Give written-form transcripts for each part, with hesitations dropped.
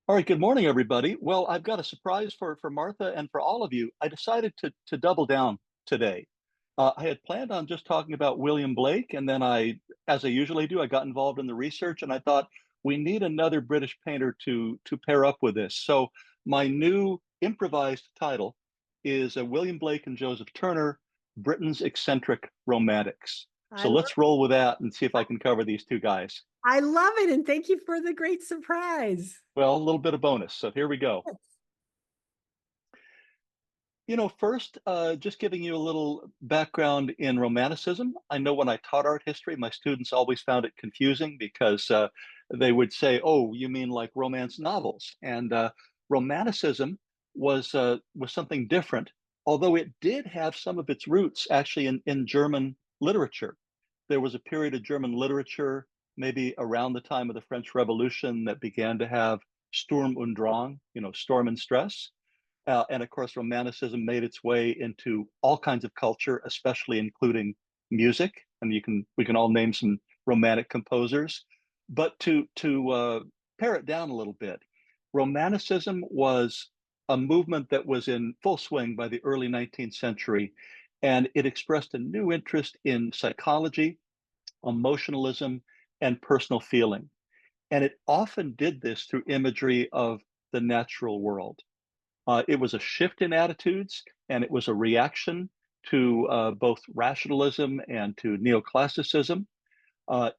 All right, good morning, everybody. Well, I've got a surprise for Martha and for all of you. I decided to double down today. I had planned on just talking about William Blake, and then as I usually do, I got involved in the research, and I thought we need another British painter to pair up with this. So my new improvised title is William Blake and Joseph Turner, Britain's Eccentric Romantics. I So love let's roll with that and see if I can cover these two guys. I love it, and thank you for the great surprise. Well, a little bit of bonus. So here we go. First, just giving you a little background in Romanticism. I know when I taught art history, my students always found it confusing because they would say, "Oh, you mean like romance novels?" And Romanticism was something different, although it did have some of its roots actually in German literature. There was a period of German literature, maybe around the time of the French Revolution, that began to have Sturm und Drang, storm and stress. And of course, Romanticism made its way into all kinds of culture, especially including music. And we can all name some romantic composers. But to pare it down a little bit, Romanticism was a movement that was in full swing by the early 19th century, and it expressed a new interest in psychology, emotionalism, and personal feeling. And it often did this through imagery of the natural world. It was a shift in attitudes, and it was a reaction to both rationalism and to neoclassicism.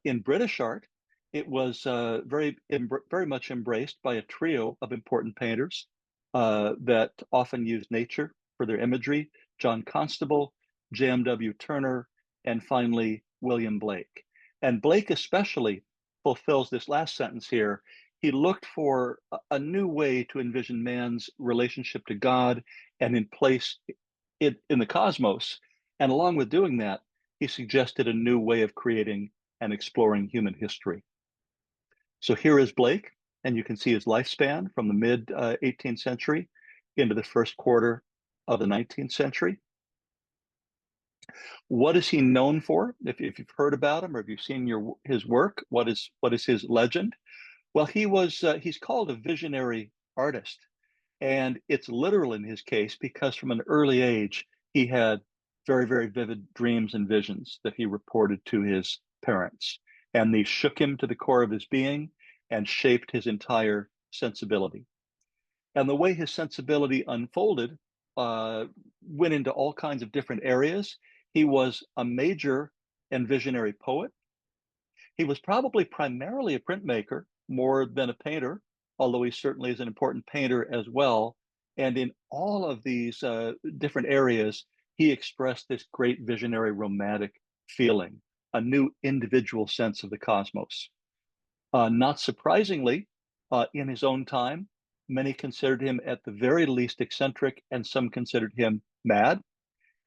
In British art, it was very much embraced by a trio of important painters that often used nature for their imagery: John Constable, J.M.W. Turner, and finally William Blake. And Blake especially fulfills this last sentence here. He looked for a new way to envision man's relationship to God and in place in the cosmos. And along with doing that, he suggested a new way of creating and exploring human history. So here is Blake, and you can see his lifespan from the mid 18th century into the first quarter of the 19th century. What is he known for? If you've heard about him or if you've seen his work, what is his legend? Well, he's called a visionary artist, and it's literal in his case because from an early age he had very, very vivid dreams and visions that he reported to his parents, and these shook him to the core of his being and shaped his entire sensibility. And the way his sensibility unfolded went into all kinds of different areas. He was a major and visionary poet. He was probably primarily a printmaker more than a painter, although he certainly is an important painter as well. And in all of these different areas, he expressed this great visionary romantic feeling, a new individual sense of the cosmos. Not surprisingly, in his own time, many considered him at the very least eccentric, and some considered him mad.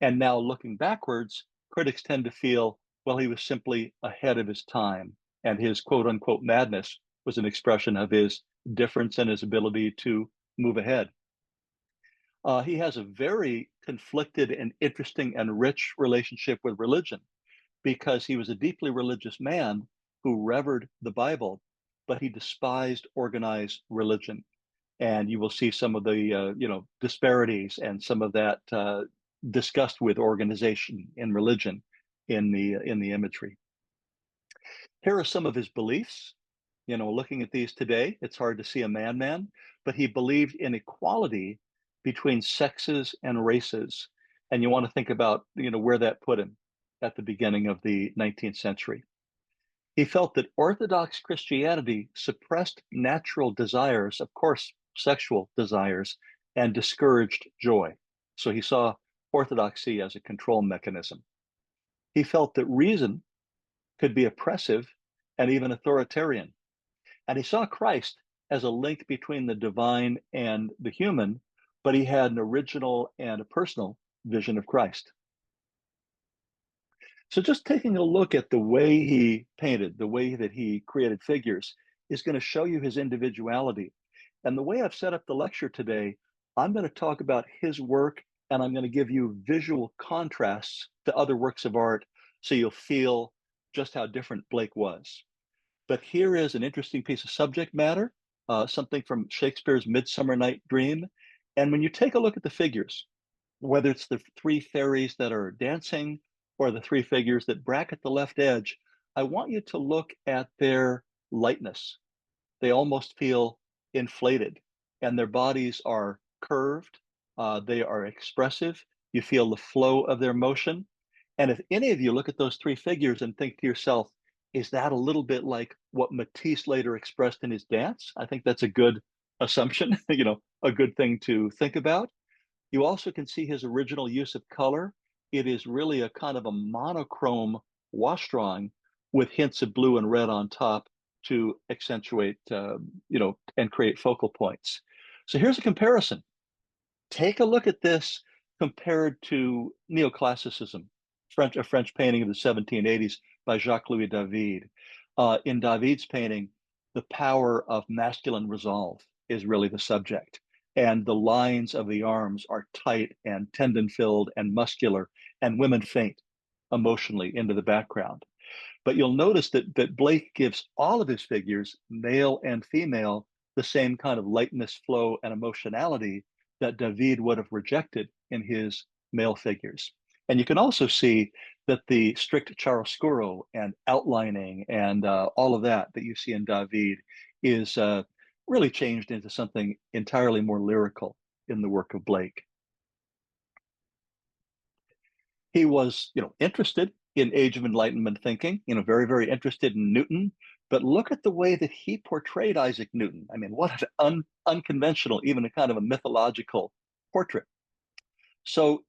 And now looking backwards, critics tend to feel, well, he was simply ahead of his time, and his quote unquote madness was an expression of his difference and his ability to move ahead. He has a very conflicted and interesting and rich relationship with religion because he was a deeply religious man who revered the Bible, but he despised organized religion. And you will see some of the disparities and some of that disgust with organization in religion in the imagery. Here are some of his beliefs. Looking at these today, it's hard to see a man, but he believed in equality between sexes and races. And you want to think about, where that put him at the beginning of the 19th century. He felt that Orthodox Christianity suppressed natural desires, of course, sexual desires, and discouraged joy. So he saw orthodoxy as a control mechanism. He felt that reason could be oppressive and even authoritarian. And he saw Christ as a link between the divine and the human, but he had an original and a personal vision of Christ. So just taking a look at the way he painted, the way that he created figures, is going to show you his individuality. And the way I've set up the lecture today, I'm going to talk about his work and I'm going to give you visual contrasts to other works of art so you'll feel just how different Blake was. But here is an interesting piece of subject matter. something from Shakespeare's Midsummer Night Dream. And when you take a look at the figures, whether it's the three fairies that are dancing or the three figures that bracket the left edge, I want you to look at their lightness. They almost feel inflated, and their bodies are curved. They are expressive. You feel the flow of their motion. And if any of you look at those three figures and think to yourself, is that a little bit like what Matisse later expressed in his dance? I think that's a good assumption, a good thing to think about. You also can see his original use of color. It is really a kind of a monochrome wash drawing with hints of blue and red on top to accentuate, and create focal points. So here's a comparison. Take a look at this compared to neoclassicism, a French painting of the 1780s by Jacques-Louis David. In David's painting, the power of masculine resolve is really the subject. And the lines of the arms are tight and tendon-filled and muscular, and women faint emotionally into the background. But you'll notice that Blake gives all of his figures, male and female, the same kind of lightness, flow, and emotionality that David would have rejected in his male figures. And you can also see that the strict chiaroscuro and outlining and all of that you see in David is really changed into something entirely more lyrical in the work of Blake. He was, interested in Age of Enlightenment thinking, very, very interested in Newton. But look at the way that he portrayed Isaac Newton. I mean, what an unconventional, even a kind of a mythological portrait. So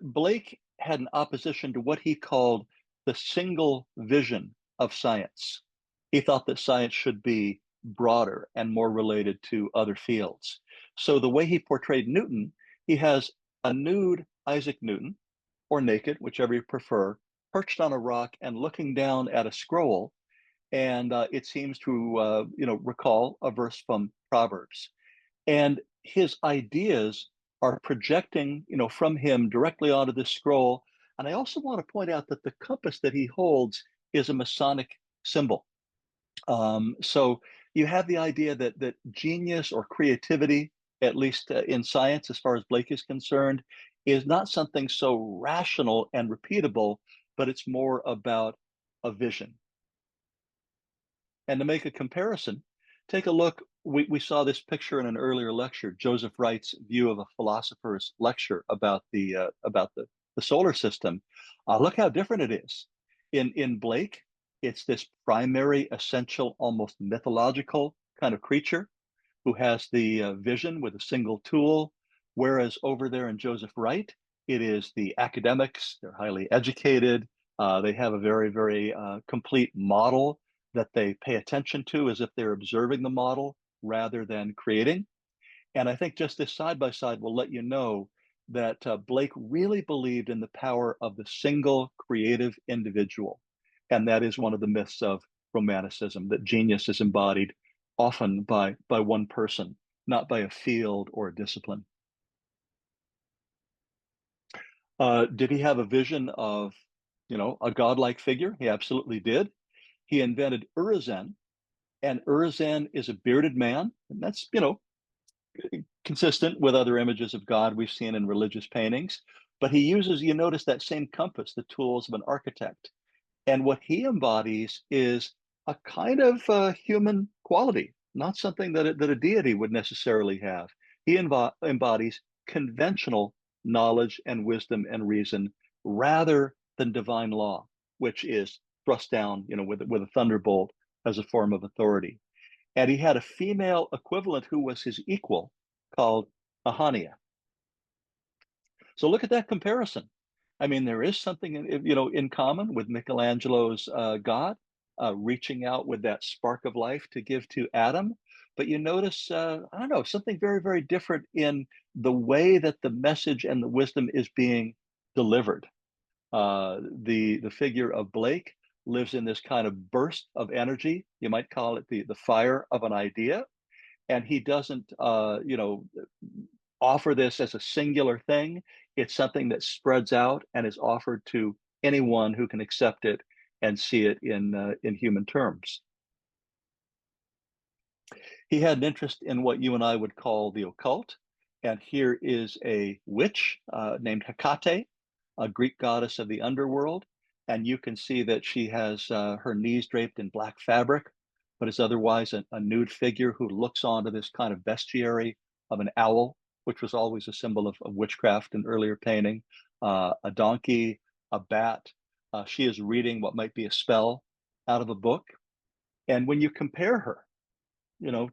Blake had an opposition to what he called the single vision of science. He thought that science should be broader and more related to other fields. So the way he portrayed Newton, he has a nude Isaac Newton, or naked, whichever you prefer, perched on a rock and looking down at a scroll. And it seems to, recall a verse from Proverbs. And his ideas are projecting, from him directly onto this scroll. And I also want to point out that the compass that he holds is a Masonic symbol. So you have the idea that genius or creativity, at least in science, as far as Blake is concerned, is not something so rational and repeatable, but it's more about a vision. And to make a comparison, take a look. We saw this picture in an earlier lecture, Joseph Wright's view of a philosopher's lecture about the solar system. Look how different it is. In Blake, it's this primary, essential, almost mythological kind of creature who has the vision with a single tool, whereas over there in Joseph Wright, it is the academics. They're highly educated. They have a very, very complete model that they pay attention to as if they're observing the model rather than creating. And I think just this side by side will let you know that Blake really believed in the power of the single creative individual. And that is one of the myths of Romanticism, that genius is embodied often by one person, not by a field or a discipline. Did he have a vision of, a godlike figure? He absolutely did. He invented Urizen, and Urizen is a bearded man, and that's, consistent with other images of God we've seen in religious paintings. But he uses, you notice that same compass, the tools of an architect. And what he embodies is a kind of human quality, not something that a deity would necessarily have. He embodies conventional knowledge and wisdom and reason rather than divine law, which is thrust down, with a thunderbolt as a form of authority. And he had a female equivalent who was his equal called Ahania. So look at that comparison. I mean, there is something in common with Michelangelo's God, reaching out with that spark of life to give to Adam. But you notice, I don't know, something very, very different in the way that the message and the wisdom is being delivered. The figure of Blake lives in this kind of burst of energy. You might call it the fire of an idea, and he doesn't, offer this as a singular thing. It's something that spreads out and is offered to anyone who can accept it and see it in human terms. He had an interest in what you and I would call the occult. And here is a witch named Hecate, a Greek goddess of the underworld. And you can see that she has her knees draped in black fabric, but is otherwise a nude figure who looks onto this kind of bestiary of an owl, which was always a symbol of witchcraft in earlier painting, a donkey, a bat. She is reading what might be a spell out of a book. And when you compare her,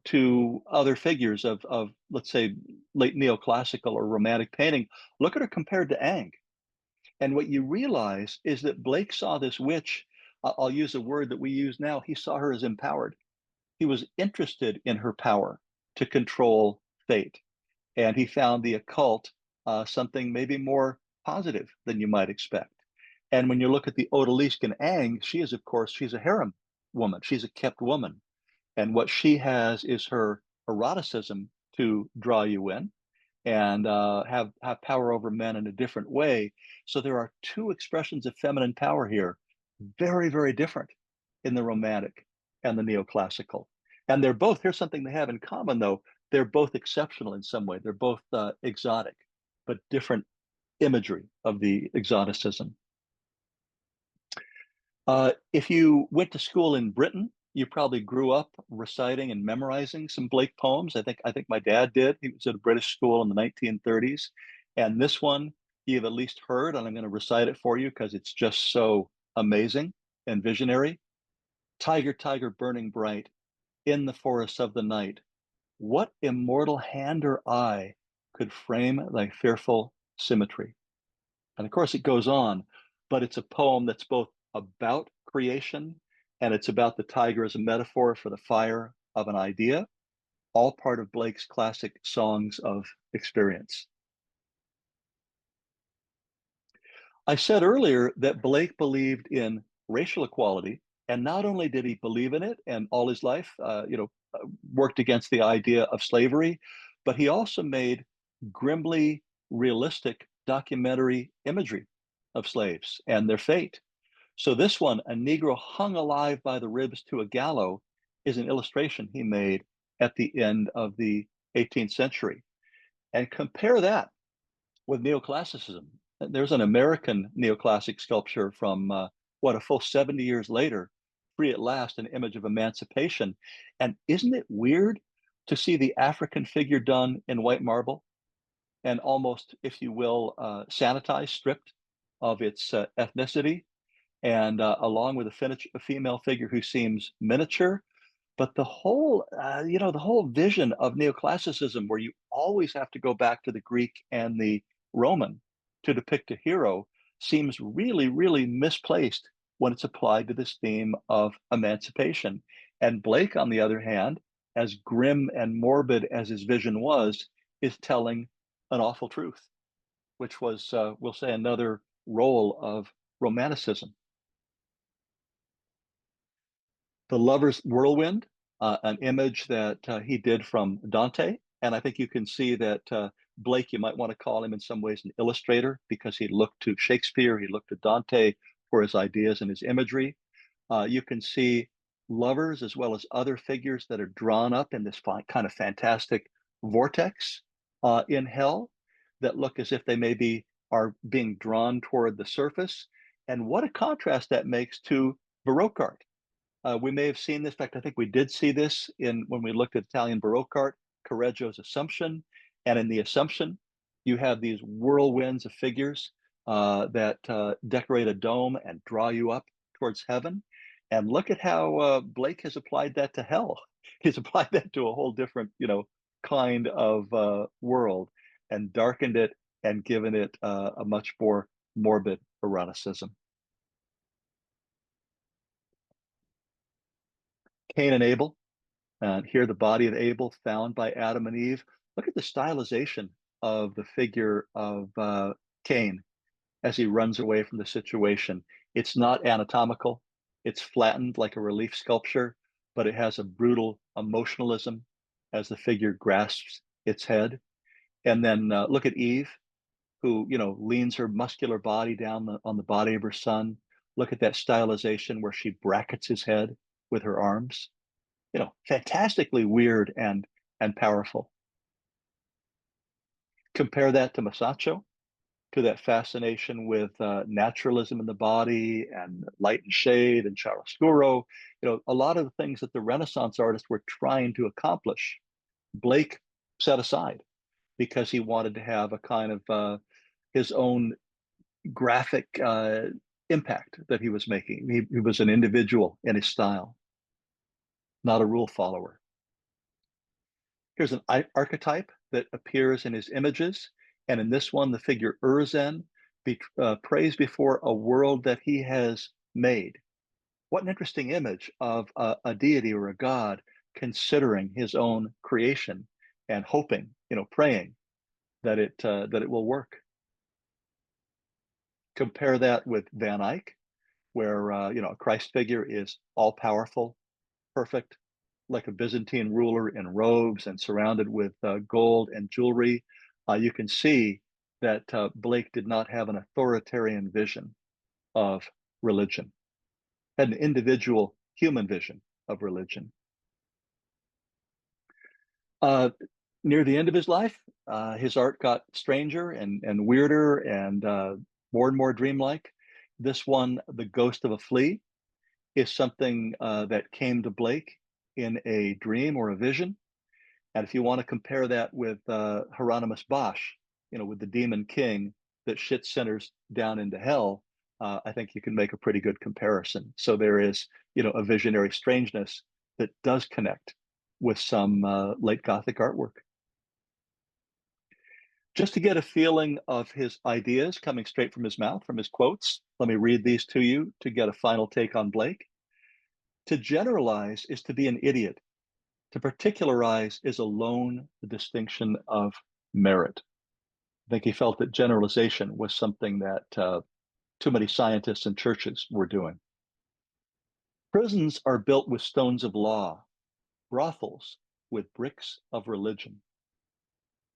to other figures of let's say late neoclassical or romantic painting, look at her compared to Ang. And what you realize is that Blake saw this witch. I'll use a word that we use now. He saw her as empowered. He was interested in her power to control fate, and he found the occult something maybe more positive than you might expect. And when you look at the odalisque in Ang, she is, of course, she's a harem woman. She's a kept woman, and what she has is her eroticism to draw you in and have power over men in a different way. So there are two expressions of feminine power here, very, very different in the romantic and the neoclassical. And they're both, here's something they have in common though, they're both exceptional in some way. They're both exotic, but different imagery of the exoticism. If you went to school in Britain, you probably grew up reciting and memorizing some Blake poems. I think my dad did. He was at a British school in the 1930s, and this one you've at least heard, and I'm going to recite it for you because it's just so amazing and visionary. Tiger, tiger, burning bright in the forests of the night, what immortal hand or eye could frame thy fearful symmetry? And of course, it goes on, but it's a poem that's both about creation and it's about the tiger as a metaphor for the fire of an idea, all part of Blake's classic songs of experience. I said earlier that Blake believed in racial equality, and not only did he believe in it and all his life, worked against the idea of slavery, but he also made grimly realistic documentary imagery of slaves and their fate. So this one, a Negro hung alive by the ribs to a gallows, is an illustration he made at the end of the 18th century. And compare that with neoclassicism. There's an American neoclassic sculpture from a full 70 years later, Free at Last, an image of emancipation. And isn't it weird to see the African figure done in white marble and almost, if you will, sanitized, stripped of its ethnicity, and along with a female figure who seems miniature, but the whole vision of neoclassicism, where you always have to go back to the Greek and the Roman to depict a hero, seems really, really misplaced when it's applied to this theme of emancipation. And Blake, on the other hand, as grim and morbid as his vision was, is telling an awful truth, which was, we'll say, another role of romanticism. The Lover's Whirlwind, an image that he did from Dante. And I think you can see that Blake, you might want to call him in some ways an illustrator because he looked to Shakespeare, he looked to Dante for his ideas and his imagery. You can see lovers as well as other figures that are drawn up in this kind of fantastic vortex in hell that look as if they maybe are being drawn toward the surface. And what a contrast that makes to Baroque art. We may have seen this. In fact, I think we did see this in when we looked at Italian Baroque art, Correggio's Assumption. And in the Assumption, you have these whirlwinds of figures that decorate a dome and draw you up towards heaven. And look at how Blake has applied that to hell. He's applied that to a whole different, kind of world and darkened it and given it a much more morbid eroticism. Cain and Abel. And here, the body of Abel found by Adam and Eve. Look at the stylization of the figure of Cain as he runs away from the situation. It's not anatomical, it's flattened like a relief sculpture, but it has a brutal emotionalism as the figure grasps its head. And then look at Eve, who, leans her muscular body down on the body of her son. Look at that stylization where she brackets his head with her arms. fantastically weird and powerful. Compare that to Masaccio, to that fascination with naturalism in the body and light and shade and chiaroscuro. A lot of the things that the Renaissance artists were trying to accomplish, Blake set aside because he wanted to have a kind of his own graphic impact that he was making. He was an individual in his style, not a rule follower. Here's an archetype that appears in his images. And in this one, the figure Urzen prays before a world that he has made. What an interesting image of a deity or a god considering his own creation and hoping, praying that it will work. Compare that with Van Eyck, where a Christ figure is all powerful, perfect, like a Byzantine ruler in robes and surrounded with gold and jewelry. You can see that Blake did not have an authoritarian vision of religion, had an individual human vision of religion. Near the end of his life, his art got stranger and weirder and more dreamlike. This one, The Ghost of a Flea, is something that came to Blake in a dream or a vision. And if you want to compare that with Hieronymus Bosch, with the demon king that shits sinners down into hell, I think you can make a pretty good comparison. So there is, a visionary strangeness that does connect with some late Gothic artwork. Just to get a feeling of his ideas coming straight from his mouth, from his quotes, let me read these to you to get a final take on Blake. To generalize is to be an idiot. To particularize is alone the distinction of merit. I think he felt that generalization was something that too many scientists and churches were doing. Prisons are built with stones of law, brothels with bricks of religion.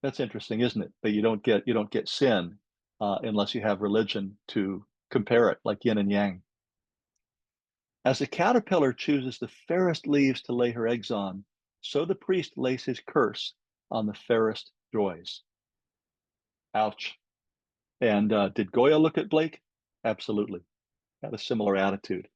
That's interesting, isn't it? That you don't get sin unless you have religion to compare it, like yin and yang. As the caterpillar chooses the fairest leaves to lay her eggs on, so the priest lays his curse on the fairest joys. Ouch. And did Goya look at Blake? Absolutely. Had a similar attitude.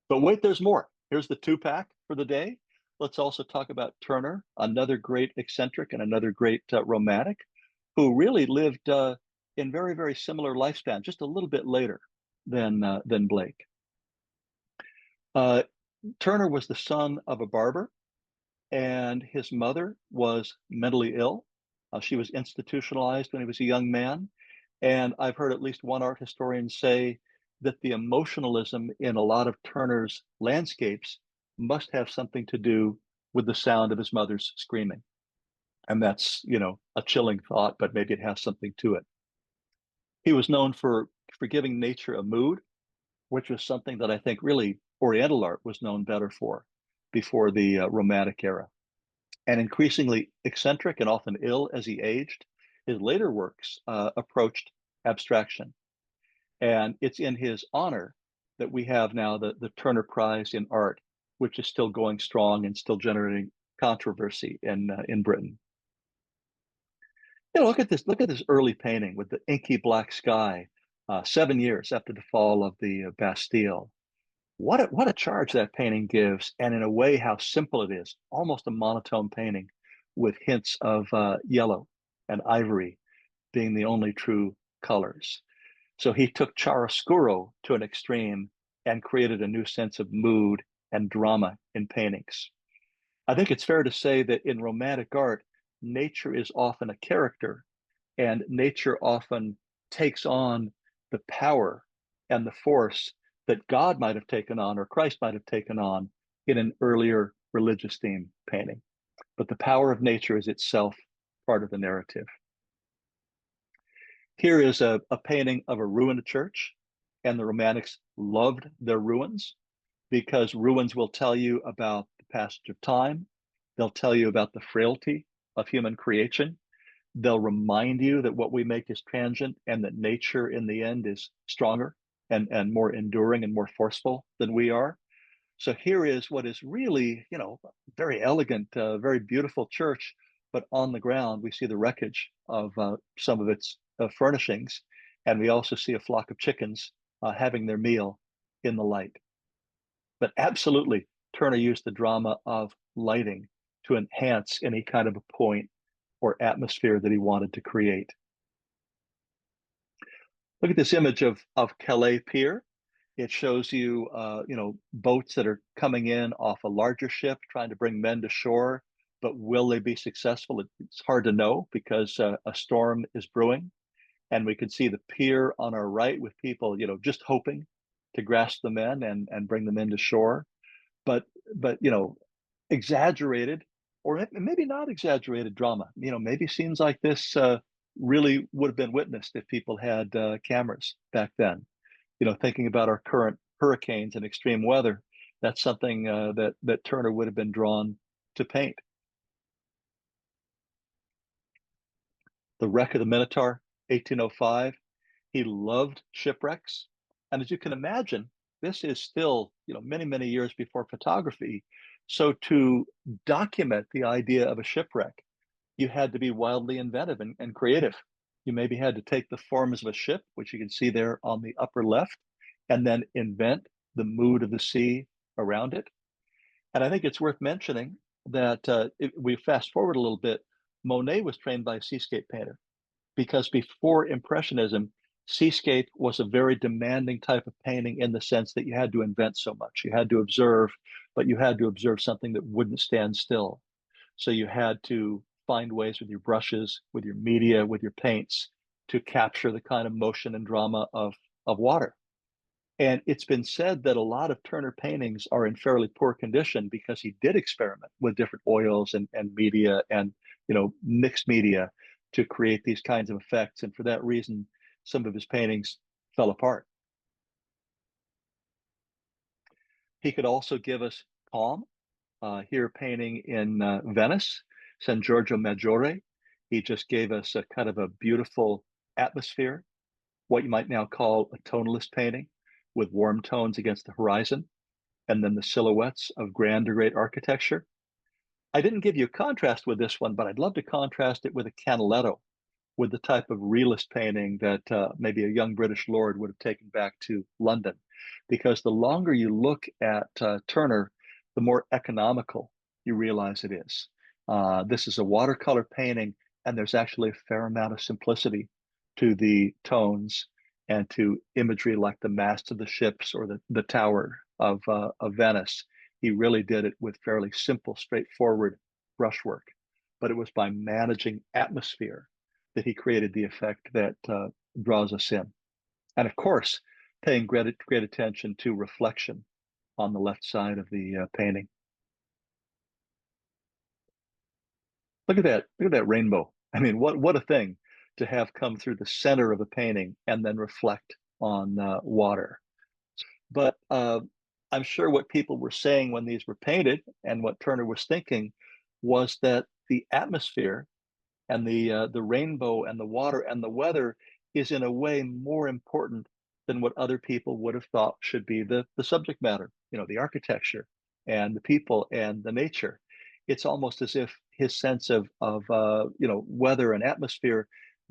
But wait, there's more. Here's the two-pack for the day. Let's also talk about Turner, another great eccentric and another great romantic, who really lived in very, very similar lifespan, just a little bit later than Blake. Turner was the son of a barber, and his mother was mentally ill. She was institutionalized when he was a young man. And I've heard at least one art historian say that the emotionalism in a lot of Turner's landscapes must have something to do with the sound of his mother's screaming. And that's, a chilling thought, but maybe it has something to it. He was known for giving nature a mood, which was something that I think really Oriental art was known better for before the Romantic era. And increasingly eccentric and often ill as he aged, his later works approached abstraction. And it's in his honor that we have now the Turner Prize in Art, which is still going strong and still generating controversy in Britain. Look at this. Look at this early painting with the inky black sky, 7 years after the fall of the Bastille. What a charge that painting gives, and in a way, how simple it is. Almost a monotone painting with hints of yellow and ivory being the only true colors. So he took chiaroscuro to an extreme and created a new sense of mood and drama in paintings. I think it's fair to say that in romantic art, nature is often a character, and nature often takes on the power and the force that God might have taken on or Christ might have taken on in an earlier religious theme painting. But the power of nature is itself part of the narrative. Here is a painting of a ruined church, and the Romantics loved their ruins because ruins will tell you about the passage of time. They'll tell you about the frailty of human creation. They'll remind you that what we make is transient and that nature in the end is stronger and more enduring and more forceful than we are. So here is what is really, very elegant, very beautiful church, but on the ground we see the wreckage of some of its furnishings, and we also see a flock of chickens having their meal in the light. But absolutely, Turner used the drama of lighting to enhance any kind of a point or atmosphere that he wanted to create. Look at this image of Calais Pier. It shows you, boats that are coming in off a larger ship trying to bring men to shore. But will they be successful? It's hard to know because a storm is brewing, and we can see the pier on our right with people, just hoping to grasp the men and bring them into shore. But but exaggerated, or maybe not exaggerated drama. Maybe scenes like this really would have been witnessed if people had cameras back then. Thinking about our current hurricanes and extreme weather, that's something that Turner would have been drawn to paint. The Wreck of the Minotaur, 1805. He loved shipwrecks, and as you can imagine, this is still many many years before photography. So to document the idea of a shipwreck, you had to be wildly inventive and creative. You maybe had to take the forms of a ship, which you can see there on the upper left, and then invent the mood of the sea around it. And I think it's worth mentioning that if we fast forward a little bit, Monet was trained by a seascape painter because before Impressionism, seascape was a very demanding type of painting in the sense that you had to invent so much. You had to observe, but you had to observe something that wouldn't stand still. So you had to find ways with your brushes, with your media, with your paints to capture the kind of motion and drama of water. And it's been said that a lot of Turner paintings are in fairly poor condition because he did experiment with different oils and media and mixed media to create these kinds of effects. And for that reason, some of his paintings fell apart. He could also give us calm. Here painting in Venice, San Giorgio Maggiore. He just gave us a kind of a beautiful atmosphere, what you might now call a tonalist painting with warm tones against the horizon, and then the silhouettes of grand or great architecture. I didn't give you a contrast with this one, but I'd love to contrast it with a Canaletto, with the type of realist painting that maybe a young British lord would have taken back to London. Because the longer you look at Turner, the more economical you realize it is. This is a watercolor painting, and there's actually a fair amount of simplicity to the tones and to imagery like the masts of the ships or the tower of Venice. He really did it with fairly simple, straightforward brushwork. But it was by managing atmosphere that he created the effect that draws us in. And of course, paying great attention to reflection on the left side of the painting. Look at that! Look at that rainbow. I mean, what a thing to have come through the center of a painting and then reflect on water. But I'm sure what people were saying when these were painted and what Turner was thinking was that the atmosphere and the rainbow and the water and the weather is in a way more important than what other people would have thought should be the subject matter, the architecture and the people and the nature. It's almost as if his sense of weather and atmosphere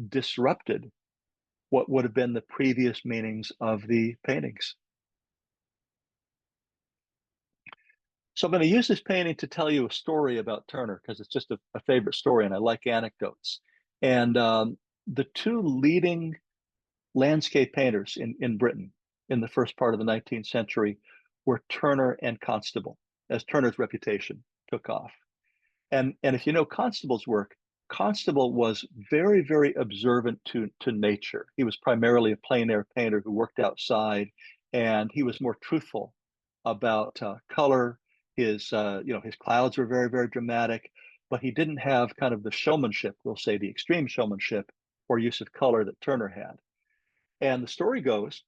disrupted what would have been the previous meanings of the paintings. So I'm going to use this painting to tell you a story about Turner because it's just a favorite story and I like anecdotes. And the two leading landscape painters in Britain in the first part of the 19th century were Turner and Constable, as Turner's reputation took off. And if you know Constable's work, Constable was very, very observant to nature. He was primarily a plein air painter who worked outside, and he was more truthful about color. His clouds were very, very dramatic, but he didn't have kind of the showmanship, we'll say the extreme showmanship or use of color that Turner had. And the story goes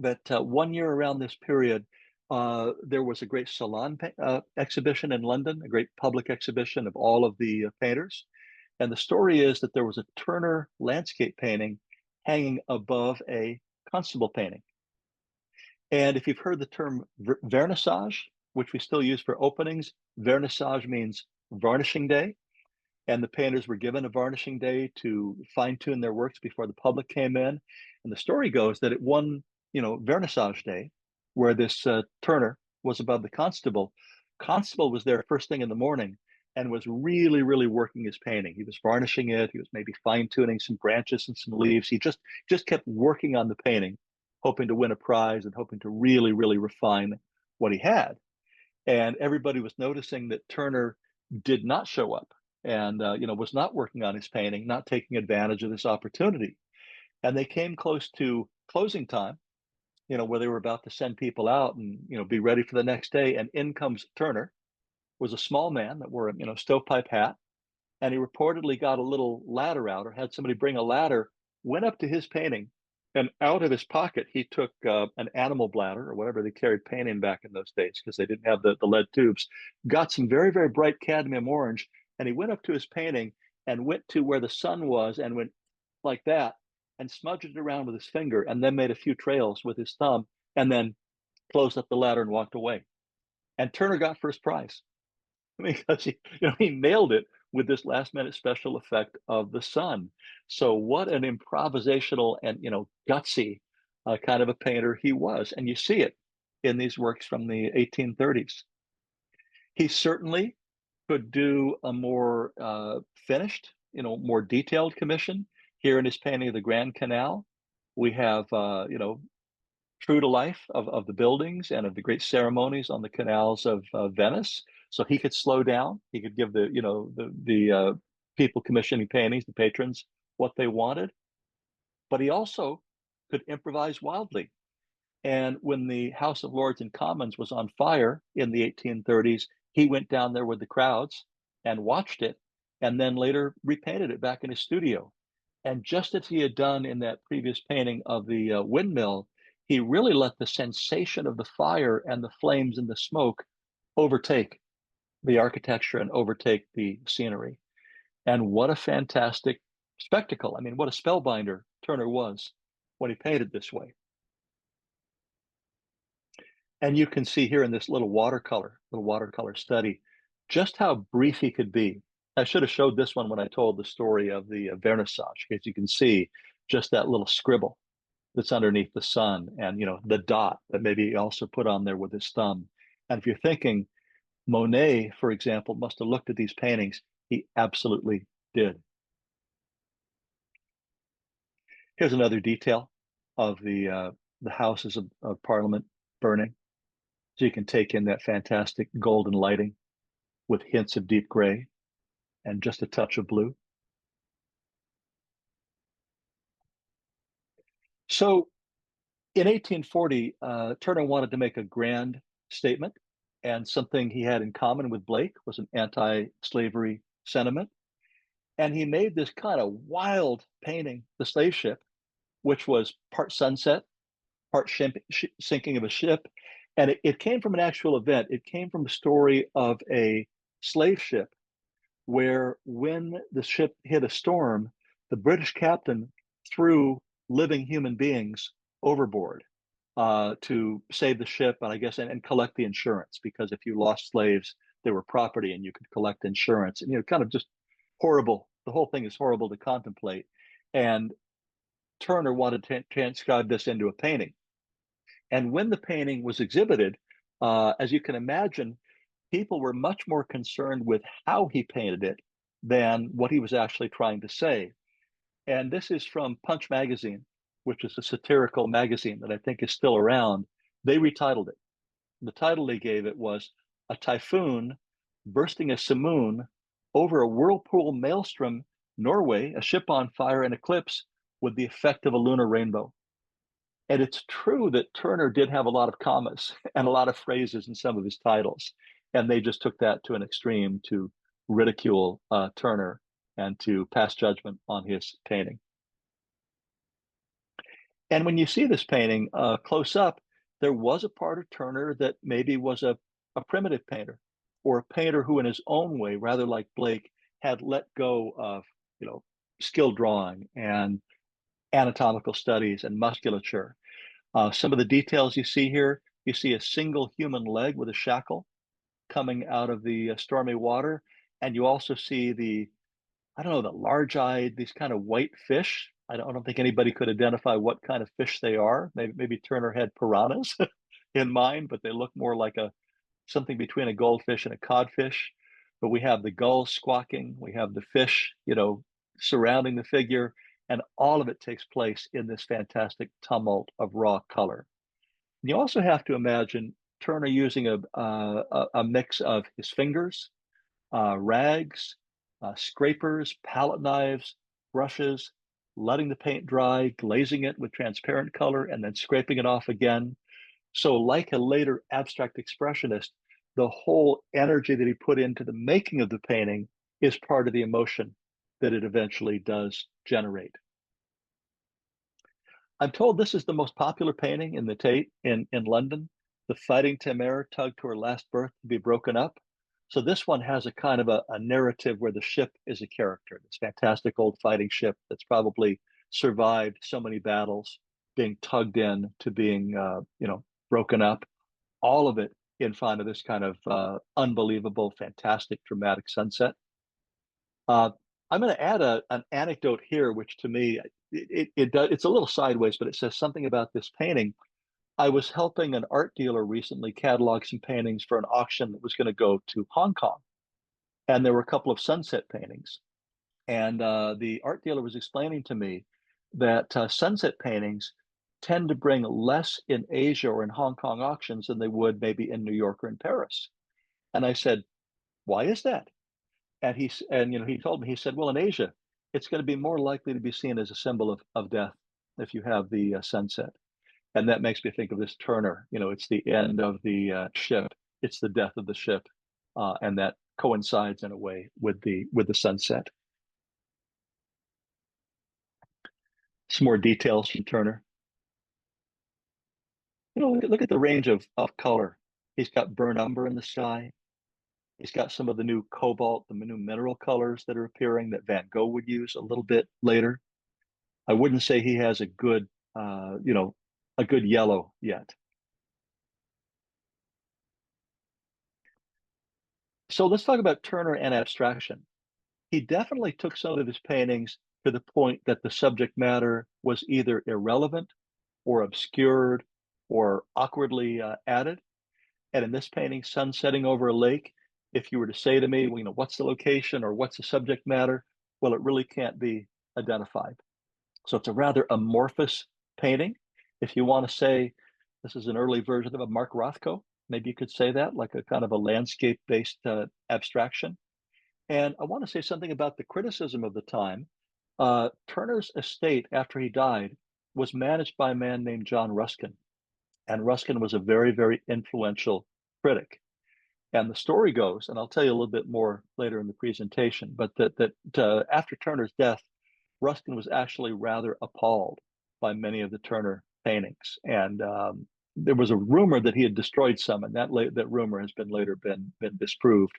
that one year around this period, there was a great salon exhibition in London, a great public exhibition of all of the painters. And the story is that there was a Turner landscape painting hanging above a Constable painting. And if you've heard the term vernissage, which we still use for openings. Vernissage means varnishing day, and the painters were given a varnishing day to fine-tune their works before the public came in. And the story goes that at one, vernissage day, where this Turner was above the constable, constable was there first thing in the morning and was really, really working his painting. He was varnishing it. He was maybe fine-tuning some branches and some leaves. He just kept working on the painting, hoping to win a prize and hoping to really, really refine what he had. And everybody was noticing that Turner did not show up and was not working on his painting, not taking advantage of this opportunity. And they came close to closing time, where they were about to send people out and be ready for the next day. And in comes Turner, was a small man that wore a stovepipe hat, and he reportedly got a little ladder out or had somebody bring a ladder, went up to his painting, and out of his pocket, he took an animal bladder or whatever they carried paint in back in those days because they didn't have the lead tubes, got some very, very bright cadmium orange, and he went up to his painting and went to where the sun was and went like that and smudged it around with his finger and then made a few trails with his thumb and then closed up the ladder and walked away. And Turner got first prize because he nailed it with this last minute special effect of the sun. So what an improvisational and gutsy kind of a painter he was, and you see it in these works from the 1830s. He certainly could do a more finished, more detailed commission. Here in his painting of the Grand Canal, we have true to life of the buildings and of the great ceremonies on the canals of Venice. So he could slow down. He could give the people commissioning paintings, the patrons, what they wanted. But he also could improvise wildly. And when the House of Lords and Commons was on fire in the 1830s, he went down there with the crowds and watched it, and then later repainted it back in his studio. And just as he had done in that previous painting of the windmill, he really let the sensation of the fire and the flames and the smoke overtake the architecture and overtake the scenery. And what a fantastic spectacle. I mean, what a spellbinder Turner was when he painted this way. And you can see here in this little watercolor study, just how brief he could be. I should have showed this one when I told the story of the vernissage, because you can see just that little scribble that's underneath the sun and the dot that maybe he also put on there with his thumb. And if you're thinking Monet, for example, must have looked at these paintings, he absolutely did. Here's another detail of the Houses of Parliament burning. So you can take in that fantastic golden lighting with hints of deep gray and just a touch of blue. So in 1840, Turner wanted to make a grand statement, and something he had in common with Blake was an anti-slavery sentiment. And he made this kind of wild painting, The Slave Ship, which was part sunset, part sinking of a ship. And it came from an actual event. It came from a story of a slave ship where when the ship hit a storm, the British captain threw living human beings overboard to save the ship, and I guess and collect the insurance, because if you lost slaves, they were property, and you could collect insurance. And kind of just horrible. The whole thing is horrible to contemplate. And Turner wanted to transcribe this into a painting. And when the painting was exhibited, as you can imagine, people were much more concerned with how he painted it than what he was actually trying to say. And this is from Punch Magazine, which is a satirical magazine that I think is still around. They retitled it. The title they gave it was "A Typhoon Bursting a Simoon Over a Whirlpool Maelstrom, Norway, a Ship on Fire and Eclipse with the Effect of a Lunar Rainbow." And it's true that Turner did have a lot of commas and a lot of phrases in some of his titles. And they just took that to an extreme to ridicule Turner and to pass judgment on his painting. And when you see this painting close up, there was a part of Turner that maybe was a primitive painter, or a painter who in his own way, rather like Blake, had let go of, skilled drawing and anatomical studies and musculature. Some of the details you see here, You see a single human leg with a shackle coming out of the stormy water. And you also see I don't know, the large-eyed, these kind of white fish. I don't think anybody could identify what kind of fish they are. Maybe Turner had piranhas in mind, but they look more like something between a goldfish and a codfish. But we have the gulls squawking, we have the fish, surrounding the figure, and all of it takes place in this fantastic tumult of raw color. And you also have to imagine Turner using a mix of his fingers, rags, scrapers, palette knives, brushes, letting the paint dry, glazing it with transparent color, and then scraping it off again. So, like a later abstract expressionist, the whole energy that he put into the making of the painting is part of the emotion that it eventually does generate. I'm told this is the most popular painting in the Tate in London. The Fighting Temeraire tugged to her last berth to be broken up. So this one has a kind of a narrative where the ship is a character. This fantastic old fighting ship that's probably survived so many battles, being tugged in to being, broken up. All of it in front of this kind of unbelievable, fantastic, dramatic sunset. Uh, I'm going to add an anecdote here, which to me it's a little sideways, but it says something about this painting. I was helping an art dealer recently catalog some paintings for an auction that was going to go to Hong Kong, and there were a couple of sunset paintings. And the art dealer was explaining to me that sunset paintings tend to bring less in Asia or in Hong Kong auctions than they would maybe in New York or in Paris. And I said, "Why is that?" And he told me, he said, well, in Asia, it's going to be more likely to be seen as a symbol of death if you have the sunset. And that makes me think of this Turner. It's the end of the ship, it's the death of the ship, and that coincides in a way with the sunset. Some more details from Turner. Look at the range of color. He's got burnt umber in the sky. He's got some of the new cobalt, the new mineral colors that are appearing that Van Gogh would use a little bit later. I wouldn't say he has a good yellow yet. So let's talk about Turner and abstraction. He definitely took some of his paintings to the point that the subject matter was either irrelevant or obscured or awkwardly added. And in this painting, sun setting over a lake, if you were to say to me, well, what's the location or what's the subject matter? Well, it really can't be identified. So it's a rather amorphous painting. If you want to say this is an early version of a Mark Rothko, maybe you could say that, like a kind of a landscape-based abstraction. And I want to say something about the criticism of the time. Turner's estate, after he died, was managed by a man named John Ruskin. And Ruskin was a very, very influential critic. And the story goes, and I'll tell you a little bit more later in the presentation, but that after Turner's death, Ruskin was actually rather appalled by many of the Turner paintings, and there was a rumor that he had destroyed some, and that rumor has been later been disproved.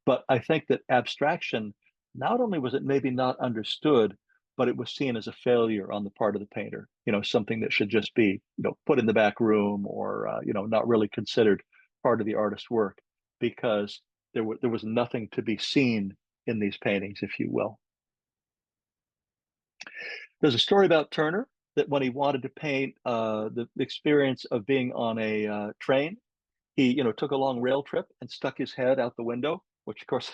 But I think that abstraction, not only was it maybe not understood, but it was seen as a failure on the part of the painter. Something that should just be put in the back room, or not really considered part of the artist's work, because there was nothing to be seen in these paintings, if you will. There's a story about Turner that when he wanted to paint the experience of being on a train, he took a long rail trip and stuck his head out the window, which of course,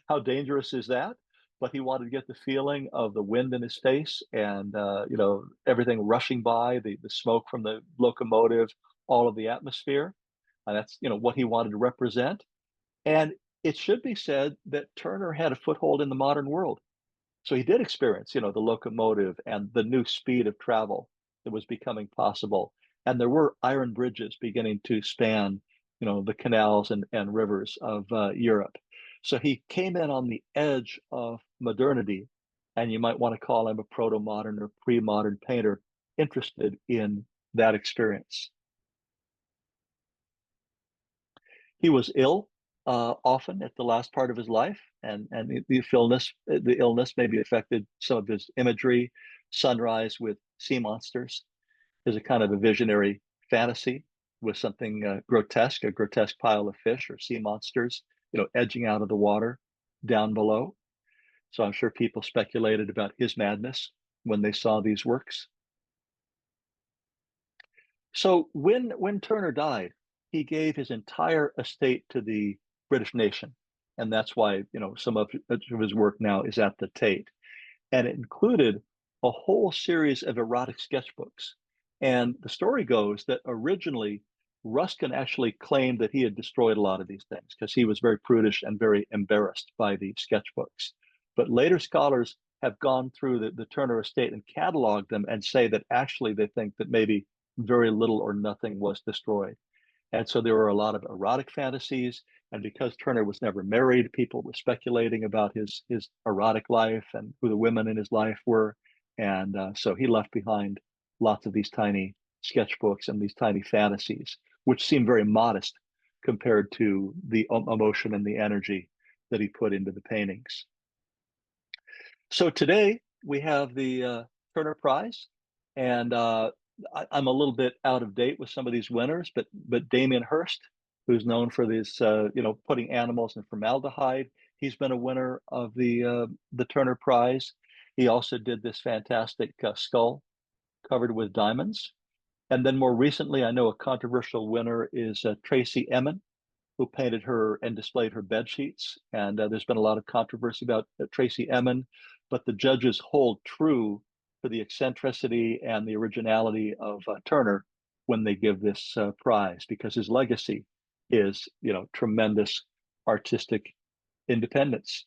how dangerous is that? But he wanted to get the feeling of the wind in his face and everything rushing by, the smoke from the locomotive, all of the atmosphere. And that's what he wanted to represent. And it should be said that Turner had a foothold in the modern world. So he did experience, the locomotive and the new speed of travel that was becoming possible. And there were iron bridges beginning to span, the canals and rivers of Europe. So he came in on the edge of modernity, and you might want to call him a proto-modern or pre-modern painter interested in that experience. He was ill often at the last part of his life, and the illness maybe affected some of his imagery. Sunrise with sea monsters is a kind of a visionary fantasy. with something grotesque, a grotesque pile of fish or sea monsters, edging out of the water down below. So I'm sure people speculated about his madness when they saw these works. So when Turner died, he gave his entire estate to the British nation, and that's why some of his work now is at the Tate, and it included a whole series of erotic sketchbooks. And the story goes that originally Ruskin actually claimed that he had destroyed a lot of these things because he was very prudish and very embarrassed by the sketchbooks. But later scholars have gone through the Turner estate and cataloged them and say that actually they think that maybe very little or nothing was destroyed. And so there were a lot of erotic fantasies. And because Turner was never married, people were speculating about his erotic life and who the women in his life were. And so he left behind lots of these tiny sketchbooks and these tiny fantasies, which seem very modest compared to the emotion and the energy that he put into the paintings. So today we have the Turner Prize, and I'm a little bit out of date with some of these winners, but Damien Hirst, who's known for this, putting animals in formaldehyde, he's been a winner of the Turner Prize. He also did this fantastic skull covered with diamonds. And then more recently, I know a controversial winner is Tracy Emin, who painted her and displayed her bed sheets. And there's been a lot of controversy about Tracy Emin, but the judges hold true to the eccentricity and the originality of Turner when they give this prize, because his legacy is, tremendous artistic independence.